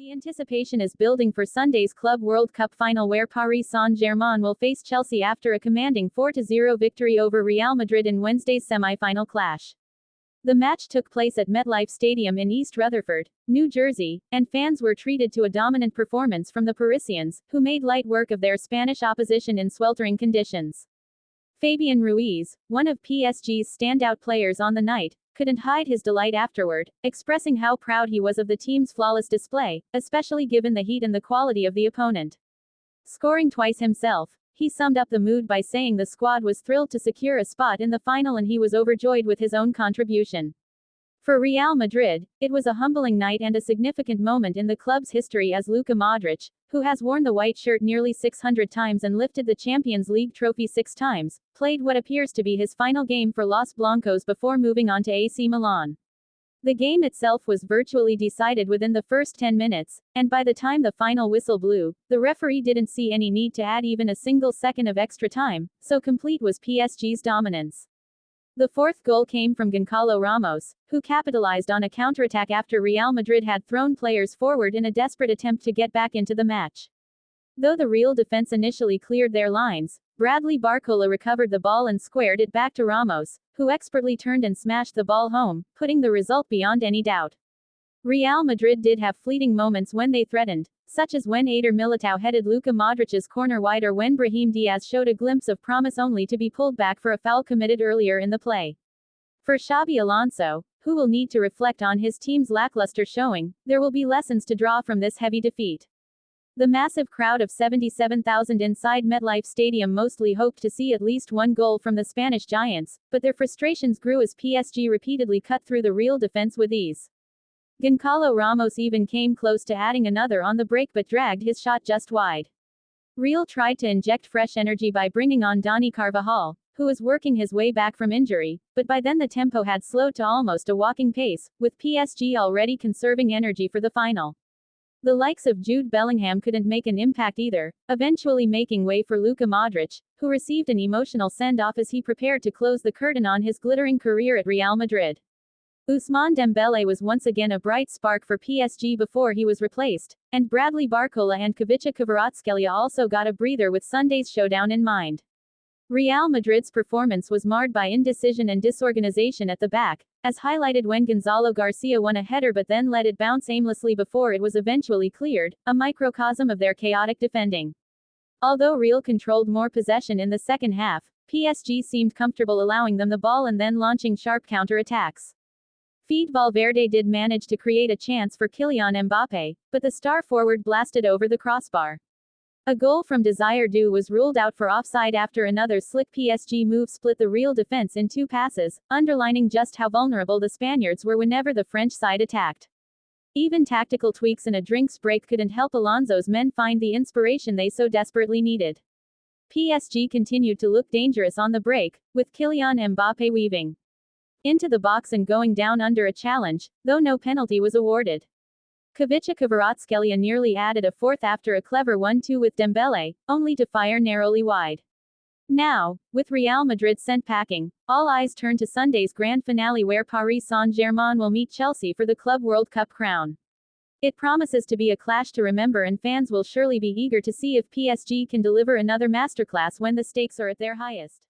The anticipation is building for Sunday's Club World Cup final where Paris Saint-Germain will face Chelsea after a commanding 4-0 victory over Real Madrid in Wednesday's semi-final clash. The match took place at MetLife Stadium in East Rutherford, New Jersey, and fans were treated to a dominant performance from the Parisians, who made light work of their Spanish opposition in sweltering conditions. Fabian Ruiz, one of PSG's standout players on the night, couldn't hide his delight afterward, expressing how proud he was of the team's flawless display, especially given the heat and the quality of the opponent. Scoring twice himself, he summed up the mood by saying the squad was thrilled to secure a spot in the final and he was overjoyed with his own contribution. For Real Madrid, it was a humbling night and a significant moment in the club's history as Luka Modric, who has worn the white shirt nearly 600 times and lifted the Champions League trophy 6 times, played what appears to be his final game for Los Blancos before moving on to AC Milan. The game itself was virtually decided within the first 10 minutes, and by the time the final whistle blew, the referee didn't see any need to add even a single second of extra time, so complete was PSG's dominance. The fourth goal came from Gonçalo Ramos, who capitalized on a counterattack after Real Madrid had thrown players forward in a desperate attempt to get back into the match. Though the Real defense initially cleared their lines, Bradley Barcola recovered the ball and squared it back to Ramos, who expertly turned and smashed the ball home, putting the result beyond any doubt. Real Madrid did have fleeting moments when they threatened, such as when Eder Militao headed Luka Modric's corner wide or when Brahim Diaz showed a glimpse of promise only to be pulled back for a foul committed earlier in the play. For Xabi Alonso, who will need to reflect on his team's lackluster showing, there will be lessons to draw from this heavy defeat. The massive crowd of 77,000 inside MetLife Stadium mostly hoped to see at least one goal from the Spanish Giants, but their frustrations grew as PSG repeatedly cut through the Real defense with ease. Gonçalo Ramos even came close to adding another on the break but dragged his shot just wide. Real tried to inject fresh energy by bringing on Dani Carvajal, who was working his way back from injury, but by then the tempo had slowed to almost a walking pace, with PSG already conserving energy for the final. The likes of Jude Bellingham couldn't make an impact either, eventually making way for Luka Modric, who received an emotional send-off as he prepared to close the curtain on his glittering career at Real Madrid. Ousmane Dembele was once again a bright spark for PSG before he was replaced, and Bradley Barcola and Ivica Kvaratskhelia also got a breather with Sunday's showdown in mind. Real Madrid's performance was marred by indecision and disorganization at the back, as highlighted when Gonzalo Garcia won a header but then let it bounce aimlessly before it was eventually cleared, a microcosm of their chaotic defending. Although Real controlled more possession in the second half, PSG seemed comfortable allowing them the ball and then launching sharp counter-attacks. Valverde did manage to create a chance for Kylian Mbappé, but the star forward blasted over the crossbar. A goal from Desire Du was ruled out for offside after another slick PSG move split the Real defense in 2 passes, underlining just how vulnerable the Spaniards were whenever the French side attacked. Even tactical tweaks and a drinks break couldn't help Alonso's men find the inspiration they so desperately needed. PSG continued to look dangerous on the break, with Kylian Mbappé weaving into the box and going down under a challenge, though no penalty was awarded. Ivica Kvaratskhelia nearly added a 4th after a clever 1-2 with Dembele, only to fire narrowly wide. Now, with Real Madrid sent packing, all eyes turn to Sunday's grand finale where Paris Saint-Germain will meet Chelsea for the Club World Cup crown. It promises to be a clash to remember and fans will surely be eager to see if PSG can deliver another masterclass when the stakes are at their highest.